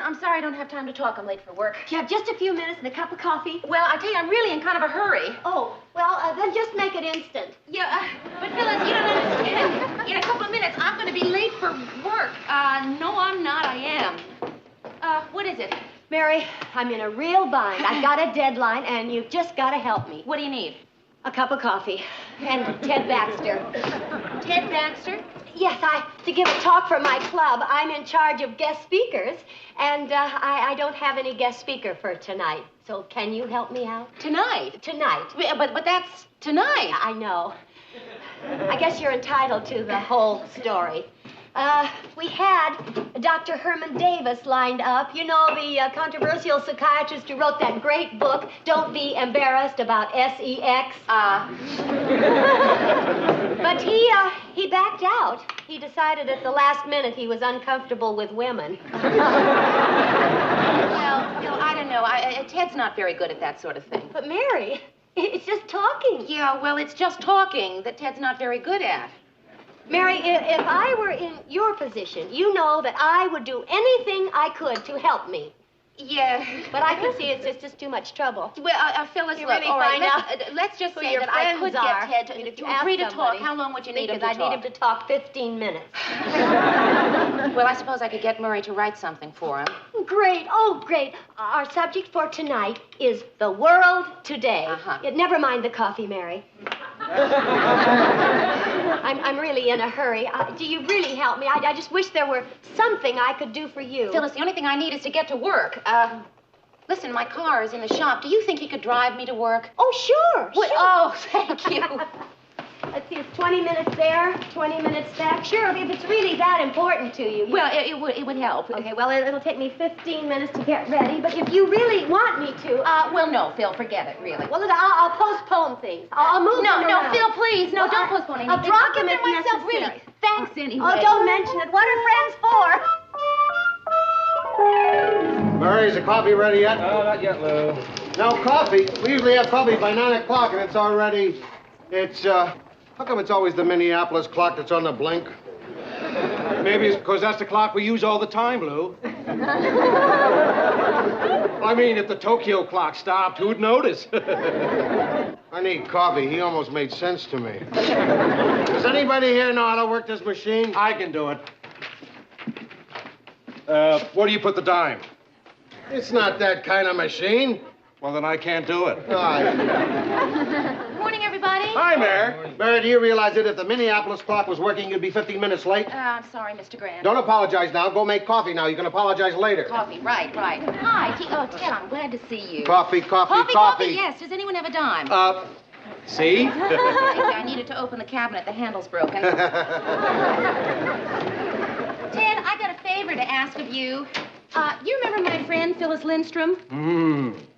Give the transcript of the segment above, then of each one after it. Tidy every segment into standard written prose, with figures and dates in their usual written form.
I'm sorry I don't have time to talk. I'm late for work. You have just a few minutes and a cup of coffee? Well, I tell you, I'm really in kind of a hurry. Oh, well, then just make it instant. Yeah, but Phyllis, you don't understand. In a couple of minutes, I'm going to be late for work. No, I'm not. I am. What is it? Mary, I'm in a real bind. I've got a deadline, and you've just got to help me. What do you need? A cup of coffee. And Ted Baxter. Ted Baxter? Yes, to give a talk for my club. I'm in charge of guest speakers, and I don't have any guest speaker for tonight. So can you help me out? Tonight? Tonight. But that's tonight. I know. I guess you're entitled to the whole story. We had Dr. Herman Davis lined up. You know, the controversial psychiatrist who wrote that great book, Don't Be Embarrassed, about sex. But he backed out. He decided at the last minute he was uncomfortable with women. Well, I don't know. Ted's not very good at that sort of thing. But Mary, it's just talking. Yeah, well, it's just talking that Ted's not very good at. Mary, if I were in your position, you know that I would do anything I could to help me. Yeah. But I can see it's just too much trouble. Well, Phyllis, you look, really all right, find out let's just who say your that I friends could are. get Ted to agree to talk. How long would you need him to talk? Because I need him to talk 15 minutes. Well, I suppose I could get Murray to write something for him. Great. Oh, great. Our subject for tonight is the world today. Never mind the coffee, Mary. I'm really in a hurry. Do you really help me? I just wish there were something I could do for you. Phyllis, the only thing I need is to get to work. Listen, my car is in the shop. Do you think you could drive me to work? Oh, sure. What? Sure. Oh, thank you. Let's see, it's 20 minutes there, 20 minutes back. Sure, if it's really that important to you. Well, it would help. Okay, well, it'll take me 15 minutes to get ready, but if you really want me to... well, no, Phil, forget it, really. Well, I'll postpone things. I'll move them around. No, Phil, please. No, don't postpone anything. I'll drop them if myself, necessary. really. Thanks, anyway. Oh, don't mention it. What are friends for? Murray, is the coffee ready yet? No, not yet, Lou. No coffee? We usually have coffee by 9 o'clock, and it's already... How come it's always the Minneapolis clock that's on the blink? Maybe it's because that's the clock we use all the time, Lou. I mean, if the Tokyo clock stopped, who'd notice? I need coffee. He almost made sense to me. Does anybody here know how to work this machine? I can do it. Where do you put the dime? It's not that kind of machine. Well, then I can't do it. Morning, everybody. Hi, Mayor. Mary, do you realize that if the Minneapolis clock was working, you'd be 15 minutes late? I'm sorry, Mr. Grant. Don't apologize now. Go make coffee now. You can apologize later. Coffee, right. Hi, Ted, I'm glad to see you. Coffee. Yes. Does anyone have a dime? See? I needed to open the cabinet. The handle's broken. Ted, I got a favor to ask of you. You remember my friend, Phyllis Lindstrom?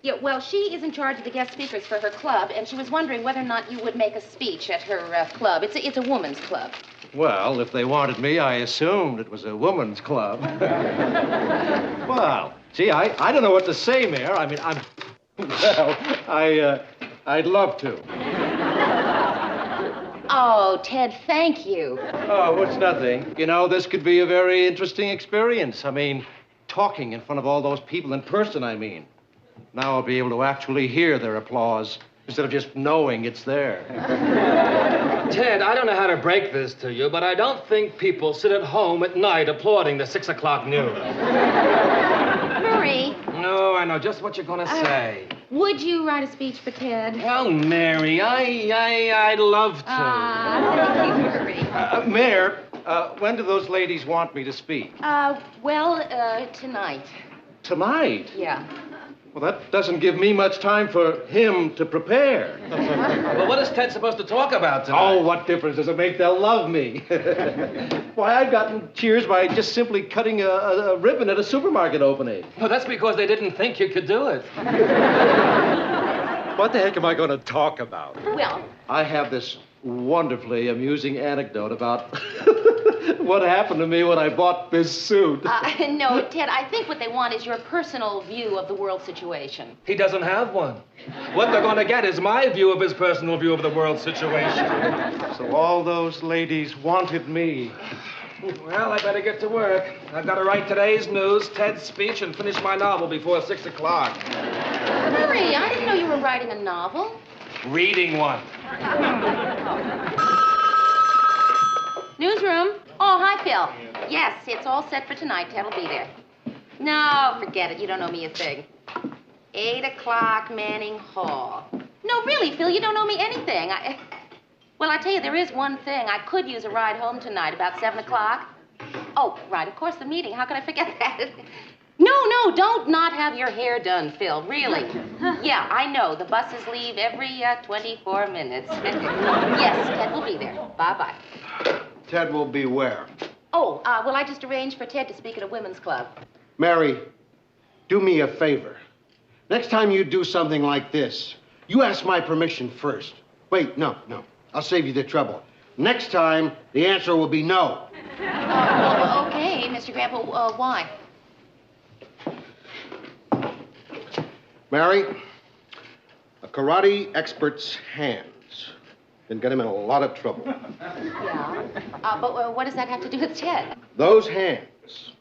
Yeah, well, she is in charge of the guest speakers for her club, and she was wondering whether or not you would make a speech at her club. It's a woman's club. Well, if they wanted me, I assumed it was a woman's club. Well, gee, I don't know what to say, Mayor. I mean, I'd love to. Oh, Ted, thank you. Oh, it's nothing. You know, this could be a very interesting experience. I mean, talking in front of all those people in person, I mean. Now I'll be able to actually hear their applause instead of just knowing it's there. Ted, I don't know how to break this to you, but I don't think people sit at home at night applauding the 6 o'clock news. Murray. No, I know just what you're going to say. Would you write a speech for Ted? Well, Mary, I'd love to. Thank you, Murray. Mayor, when do those ladies want me to speak? Tonight. Tonight? Yeah. Well, that doesn't give me much time for him to prepare. Well, what is Ted supposed to talk about tonight? Oh, what difference does it make? They'll love me. Why, I've gotten cheers by just simply cutting a ribbon at a supermarket opening. Well, that's because they didn't think you could do it. What the heck am I going to talk about? Well, I have this wonderfully amusing anecdote about what happened to me when I bought this suit. no, Ted, I think what they want is your personal view of the world situation. He doesn't have one. What they're going to get is my view of his personal view of the world situation. So all those ladies wanted me. Well, I better get to work. I've got to write today's news, Ted's speech, and finish my novel before 6 o'clock. Hurry, I didn't know you were writing a novel. Reading one. Newsroom. Oh, hi, Phil. Yes, it's all set for tonight. Ted'll be there. No, forget it. You don't owe me a thing. 8 o'clock, Manning Hall. No, really, Phil, you don't owe me anything. Well, I tell you, there is one thing. I could use a ride home tonight about 7 o'clock. Oh, right, of course, the meeting. How could I forget that? No, don't not have your hair done, Phil, really. Yeah, I know. The buses leave every 24 minutes. Yes, Ted will be there. Bye-bye. Ted will be where? Oh, well, I just arranged for Ted to speak at a women's club. Mary, do me a favor. Next time you do something like this, you ask my permission first. Wait, no. I'll save you the trouble. Next time, the answer will be no. Okay, Mr. Grandpa, why? Mary, a karate expert's hands can get him in a lot of trouble. Yeah. But what does that have to do with Ted? Those hands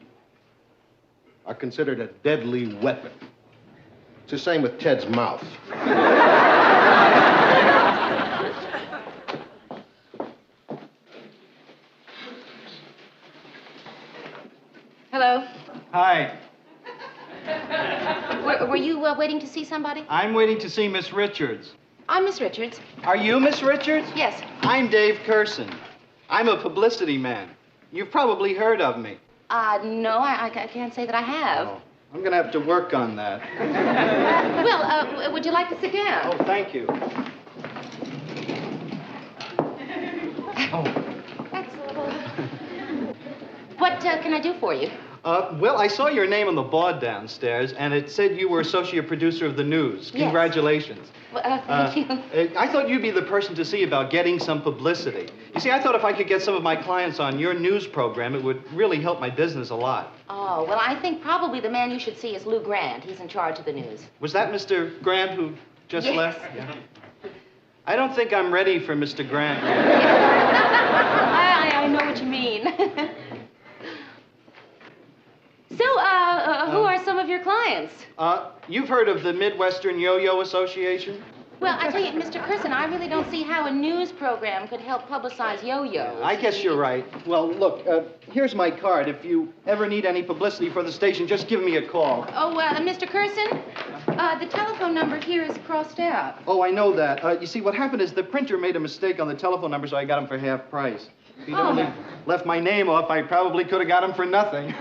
are considered a deadly weapon. It's the same with Ted's mouth. Hello. Hi. Were you waiting to see somebody? I'm waiting to see Miss Richards. I'm Miss Richards. Are you Miss Richards? Yes. I'm Dave Curson. I'm a publicity man. You've probably heard of me. No, I can't say that I have. Oh, I'm going to have to work on that. Well, would you like to sit down? Oh, thank you. Oh. Excellent. What can I do for you? Well, I saw your name on the board downstairs, and it said you were associate producer of the news. Yes. Congratulations. Well, thank you. I thought you'd be the person to see about getting some publicity. You see, I thought if I could get some of my clients on your news program, it would really help my business a lot. Oh, well, I think probably the man you should see is Lou Grant. He's in charge of the news. Was that Mr. Grant who just Yes. left? Yeah. I don't think I'm ready for Mr. Grant yet. I know what you mean. So, who are some of your clients? You've heard of the Midwestern Yo-Yo Association? Well, I tell you, Mr. Curson, I really don't see how a news program could help publicize yo-yos. I guess you're right. Well, look, here's my card. If you ever need any publicity for the station, just give me a call. Oh, Mr. Curson, the telephone number here is crossed out. Oh, I know that. You see, what happened is the printer made a mistake on the telephone number, so I got them for half price. If he'd only left my name off, I probably could have got them for nothing.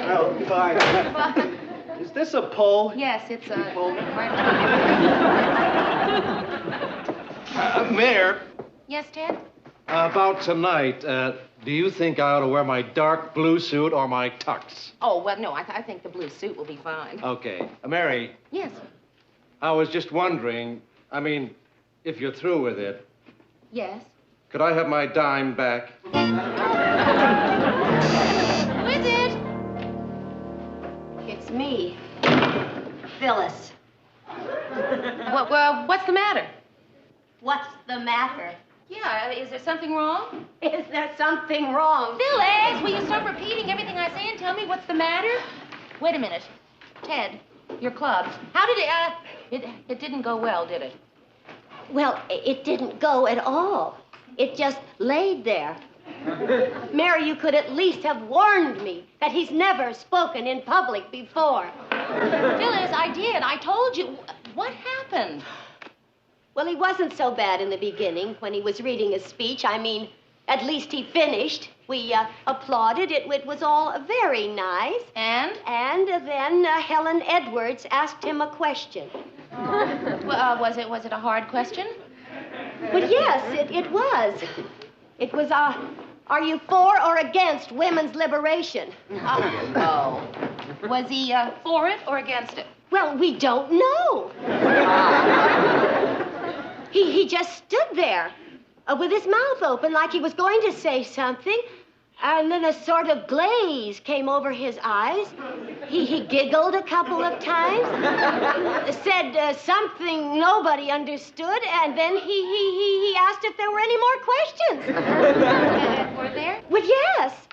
Well, bye. Bye. Is this a poll? Yes, it's a... Mayor, Yes, Ted? about tonight, do you think I ought to wear my dark blue suit or my tux? Oh, well, no, I think the blue suit will be fine. Okay. Mary, Yes. I was just wondering, I mean, if you're through with it, Yes. could I have my dime back? Who is it? It's me, Phyllis. What's the matter? What's the matter? Yeah, is there something wrong? Is there something wrong? Phyllis, will you stop repeating everything I say and tell me what's the matter? Wait a minute. Ted, your club. How did it didn't go well, did it? Well, it didn't go at all. It just laid there. Mary, you could at least have warned me that he's never spoken in public before. Phyllis, I did. I told you. What happened? Well, he wasn't so bad in the beginning when he was reading his speech. I mean, at least he finished. We applauded. It was all very nice. And? And then Helen Edwards asked him a question. Well, was it a hard question? But yes, it was. It was, are you for or against women's liberation? Oh. Was he for it or against it? Well, we don't know. He just stood there with his mouth open like he was going to say something, And then a sort of glaze came over his eyes. He giggled a couple of times, said something nobody understood, and then he asked if there were any more questions. Were there? Well, yes.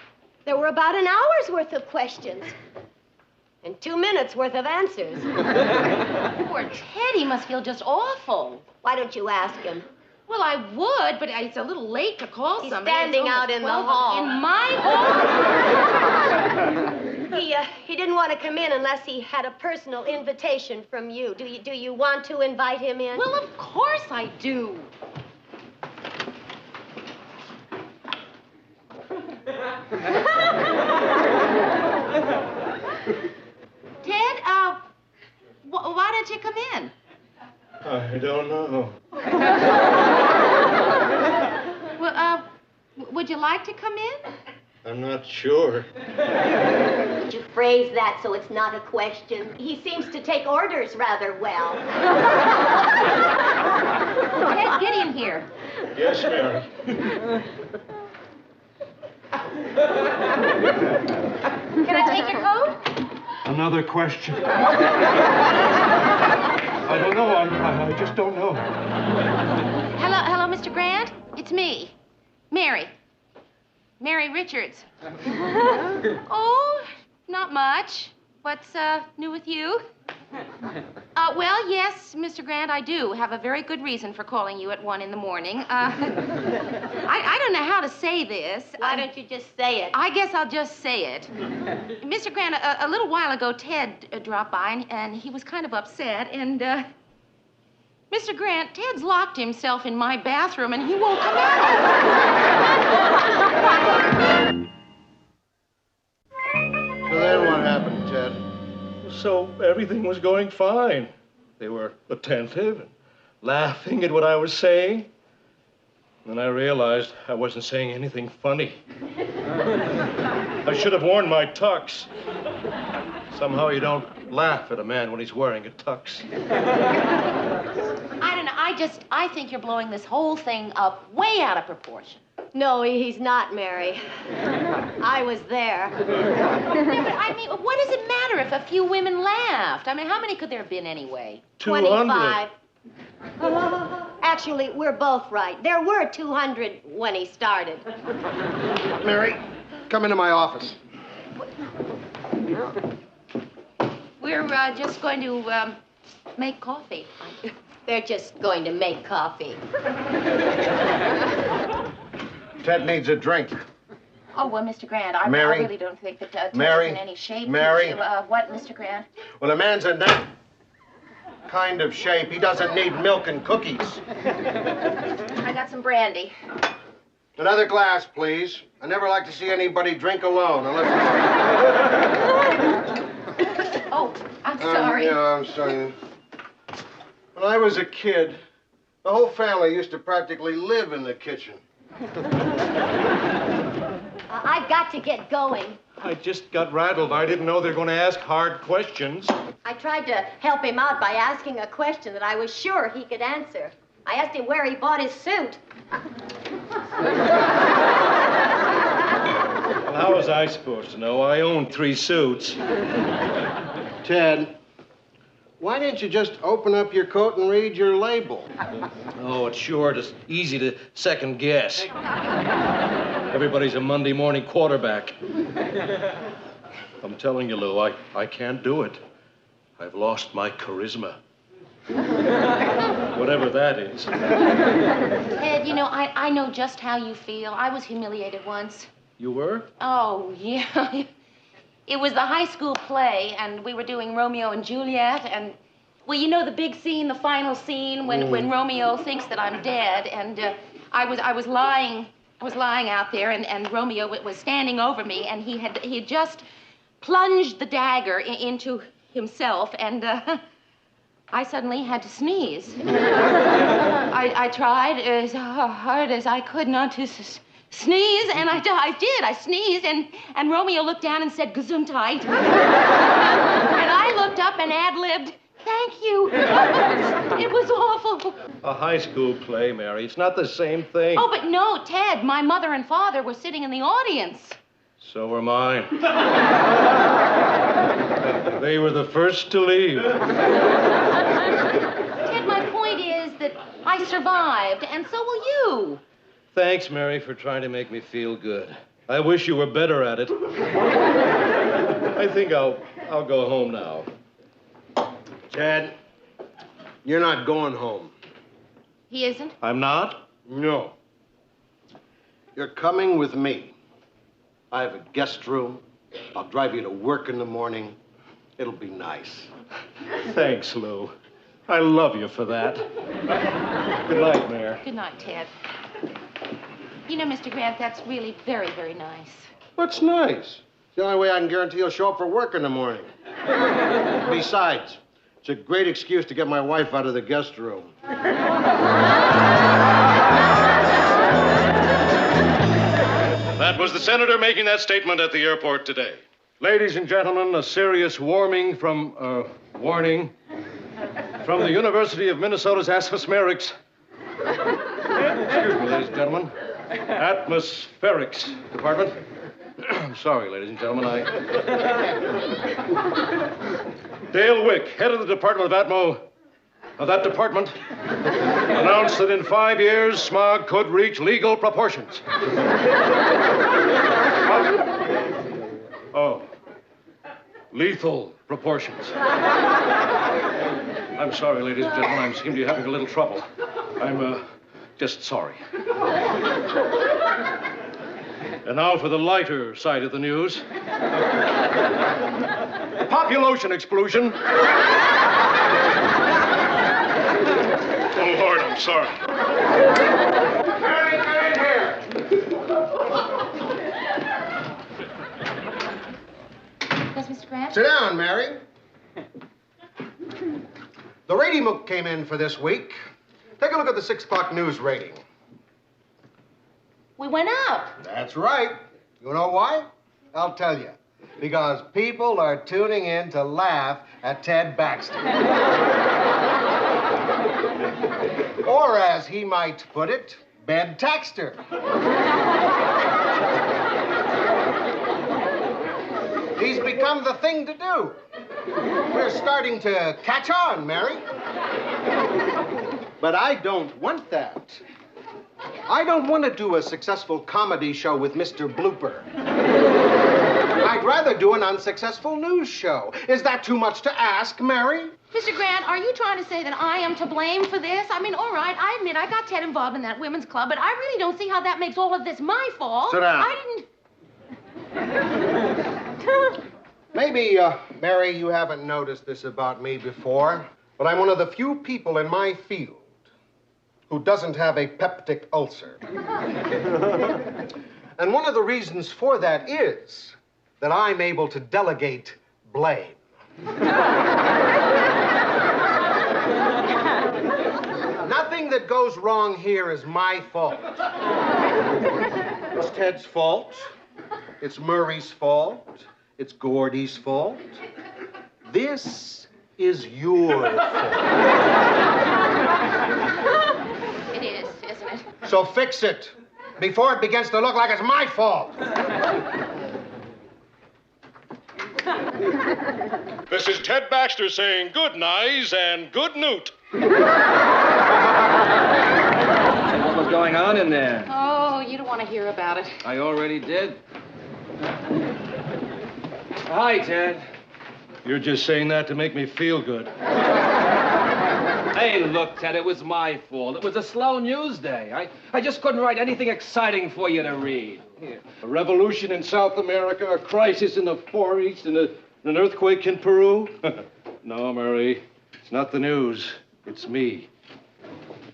There were about an hour's worth of questions. And 2 minutes worth of answers. Poor Ted, he must feel just awful. Why don't you ask him? Well, I would, but it's a little late to call He's somebody. standing out in the hall. In my hall? He didn't want to come in unless he had a personal invitation from you. Do you want to invite him in? Well, of course I do. Ted, why don't you come in? I don't know. Well, would you like to come in? I'm not sure. Could you phrase that so it's not a question? He seems to take orders rather well. Ted, get in here. Yes, Mary. Can I take your coat? Another question. I don't know. I just don't know. Hello, Mr. Grant. It's me, Mary. Mary Richards. Oh, not much. What's new with you? Well, yes, Mr. Grant, I do have a very good reason for calling you at 1 in the morning. I don't know how to say this. Why don't you just say it? I guess I'll just say it. Mr. Grant, a little while ago, Ted dropped by, and he was kind of upset, and, Mr. Grant, Ted's locked himself in my bathroom, and he won't come out. So then what happened, Ted? So everything was going fine. They were attentive and laughing at what I was saying. Then I realized I wasn't saying anything funny. I should have worn my tux. Somehow you don't laugh at a man when he's wearing a tux. I don't know. I think you're blowing this whole thing up way out of proportion. No, he's not, Mary. I was there. Yeah, but I mean, what does it matter if a few women laughed? I mean, how many could there have been anyway? 25. Actually, we're both right. There were 200 when he started. Mary, come into my office. We're just going to make coffee. They're just going to make coffee. Ted needs a drink. Oh, well, Mr. Grant, I Mary? really don't think that Ted's Mary? in any shape. Mary? What, Mr. Grant? Well, a man's in that kind of shape. He doesn't need milk and cookies. I got some brandy. Another glass, please. I never like to see anybody drink alone unless Oh, I'm sorry. Yeah, I'm sorry. When I was a kid, the whole family used to practically live in the kitchen. I've got to get going. I just got rattled. I didn't know they were going to ask hard questions. I tried to help him out by asking a question that I was sure he could answer. I asked him where he bought his suit. Well, how was I supposed to know? I own 3 suits. Ted, why didn't you just open up your coat and read your label? Oh, it's sure just easy to second guess. Everybody's a Monday morning quarterback. I'm telling you, Lou, I can't do it. I've lost my charisma. Whatever that is. Ted, you know, I know just how you feel. I was humiliated once. You were? Oh, yeah. It was the high school play, and we were doing Romeo and Juliet, and, well, you know the big scene, the final scene, when Romeo thinks that I'm dead, and I was lying out there, and Romeo was standing over me, and he had just plunged the dagger into himself, and I suddenly had to sneeze. I tried as hard as I could not to sneeze, and I did. I sneezed, and Romeo looked down and said, Gesundheit. And I looked up and ad-libbed, Thank you. It was awful. A high school play, Mary. It's not the same thing. Oh, but no, Ted. My mother and father were sitting in the audience. So were mine. They were the first to leave. Ted, my point is that I survived, and so will you. Thanks, Mary, for trying to make me feel good. I wish you were better at it. I think I'll go home now. Ted, you're not going home. He isn't? I'm not? No. You're coming with me. I have a guest room. I'll drive you to work in the morning. It'll be nice. Thanks, Lou. I love you for that. Good night, Mayor. Good night, Ted. You know, Mr. Grant, that's really very, very nice. What's nice? It's the only way I can guarantee you'll show up for work in the morning. Besides, it's a great excuse to get my wife out of the guest room. That was the senator making that statement at the airport today. Ladies and gentlemen, a serious warning from the University of Minnesota's atmospherics. Excuse me, ladies and gentlemen. Atmospherics department. I'm sorry, ladies and gentlemen. Dale Wick, head of the Department of that department, announced that in 5 years, smog could reach legal proportions. Oh, lethal proportions. I'm sorry, ladies and gentlemen. I seem to be having a little trouble. I'm just sorry. And now for the lighter side of the news. Population explosion. Oh, Lord, I'm sorry. Mary, get in here. Yes, Mr. Grant? Sit down, Mary. The rating book came in for this week. Take a look at the 6 o'clock news rating. We went up. That's right. You know why? I'll tell you. Because people are tuning in to laugh at Ted Baxter. Or, as he might put it, Bed Taxter. He's become the thing to do. We're starting to catch on, Mary. But I don't want that. I don't want to do a successful comedy show with Mr. Blooper. I'd rather do an unsuccessful news show. Is that too much to ask, Mary? Mr. Grant, are you trying to say that I am to blame for this? I mean, all right, I admit I got Ted involved in that women's club, but I really don't see how that makes all of this my fault. Sit down. I didn't... Maybe, Mary, you haven't noticed this about me before, but I'm one of the few people in my field who doesn't have a peptic ulcer. And one of the reasons for that is that I'm able to delegate blame. Nothing that goes wrong here is my fault. It's Ted's fault. It's Murray's fault. It's Gordy's fault. This is your fault. It is, isn't it? So fix it before it begins to look like it's my fault. This is Ted Baxter saying good nights and good newt. What was going on in there? Oh, you don't want to hear about it. I already did. Hi, Ted. You're just saying that to make me feel good. Hey, look, Ted, it was my fault. It was a slow news day. I just couldn't write anything exciting for you to read. Here. A revolution in South America, a crisis in the Far East, and an earthquake in Peru? No, Murray, it's not the news. It's me.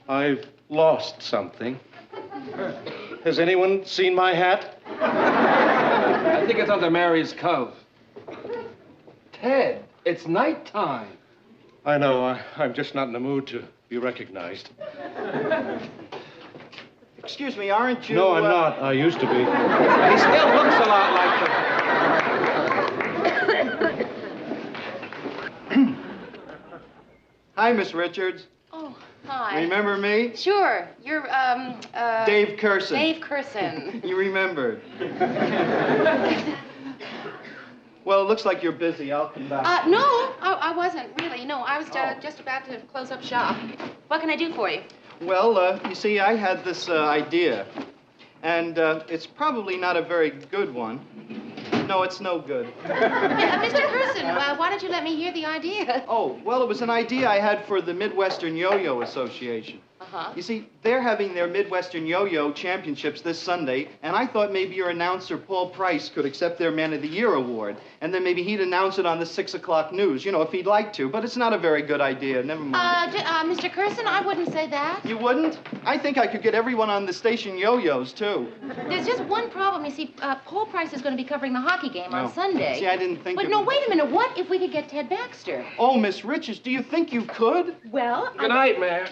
I've lost something. Has anyone seen my hat? I think it's under Mary's coat. Ted, it's nighttime. I know. I'm just not in the mood to be recognized. Excuse me, aren't you... No, I'm not. I used to be. He still looks a lot like Hi, Miss Richards. Oh, hi. Remember me? Sure. You're, Dave Curson. Dave Curson. You remembered. Well, it looks like you're busy. I'll come back. No, I wasn't, really. No, I was just about to close up shop. What can I do for you? Well, you see, I had this idea. And it's probably not a very good one. No, it's no good. Mr. Curson, why don't you let me hear the idea? Oh, well, it was an idea I had for the Midwestern Yo-Yo Association. Uh-huh. You see, they're having their Midwestern Yo-Yo Championships this Sunday, and I thought maybe your announcer, Paul Price, could accept their Man of the Year award, and then maybe he'd announce it on the 6 o'clock news, you know, if he'd like to. But it's not a very good idea. Never mind. Mr. Curson, I wouldn't say that. You wouldn't? I think I could get everyone on the station yo-yos, too. There's just one problem. You see, Paul Price is going to be covering the hockey game on Sunday. See, I didn't think But of no, it. wait a minute. What if we could get Ted Baxter? Oh, Miss Richards, do you think you could? Well, Good night, Mayor.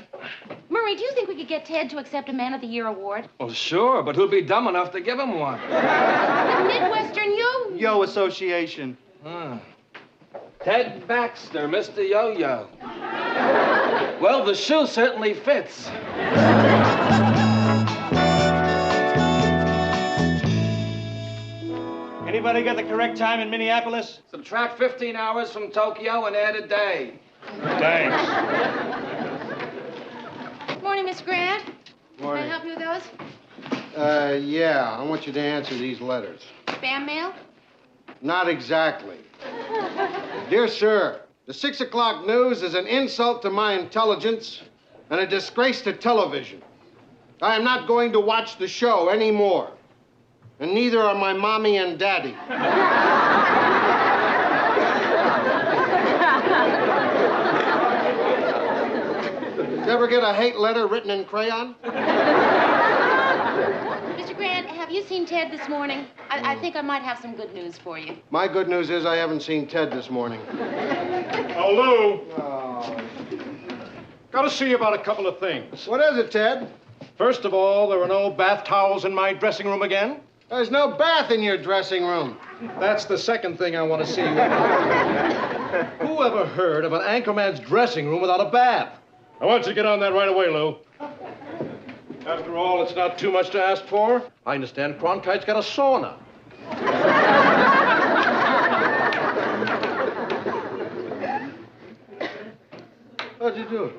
Murray, do you think we could get Ted to accept a Man of the Year award? Well, sure, but who'd be dumb enough to give him one? The Midwestern Yo Association. Ted Baxter, Mr. Yo-Yo. Well, the shoe certainly fits. Anybody got the correct time in Minneapolis? Subtract 15 hours from Tokyo and add a day. Thanks. Morning, Miss Grant. Morning. Can I help you with those? Yeah, I want you to answer these letters. Spam mail? Not exactly. Dear sir, the 6 o'clock news is an insult to my intelligence and a disgrace to television. I am not going to watch the show anymore. And neither are my mommy and daddy. Did you ever get a hate letter written in crayon? Mr. Grant, have you seen Ted this morning? I think I might have some good news for you. My good news is I haven't seen Ted this morning. Oh, Lou. Got to see you about a couple of things. What is it, Ted? First of all, there are no bath towels in my dressing room again. There's no bath in your dressing room. That's the second thing I want to see you about. Who ever heard of an anchorman's dressing room without a bath? I want you to get on that right away, Lou. After all, it's not too much to ask for. I understand Cronkite's got a sauna. What'd you do?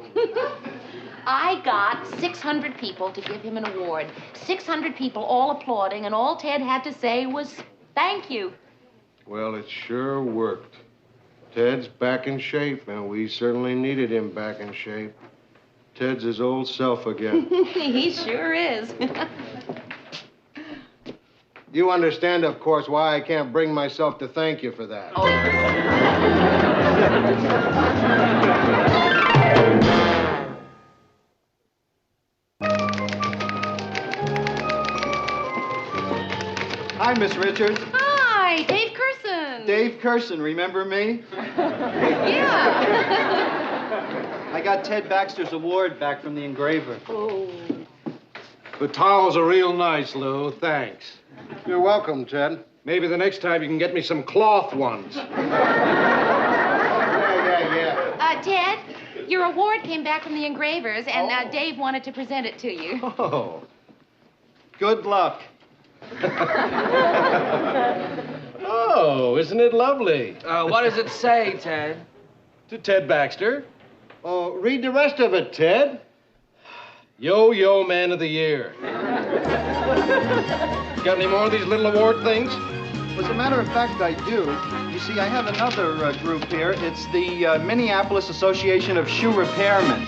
I got 600 people to give him an award. 600 people all applauding, and all Ted had to say was, thank you. Well, it sure worked. Ted's back in shape, and we certainly needed him back in shape. Ted's his old self again. He sure is. You understand, of course, why I can't bring myself to thank you for that. Hi, Miss Richards. Hi, Dave Curson. Dave Curson, remember me? Yeah. I got Ted Baxter's award back from the engraver. Oh. The towels are real nice, Lou. Thanks. You're welcome, Ted. Maybe the next time you can get me some cloth ones. Yeah. Ted, your award came back from the engravers, and Dave wanted to present it to you. Oh. Good luck. Oh, isn't it lovely? What does it say, Ted? To Ted Baxter, Oh, read the rest of it, Ted. Yo-Yo Man of the Year. Got any more of these little award things? As a matter of fact, I do. You see, I have another group here. It's the Minneapolis Association of Shoe Repairmen.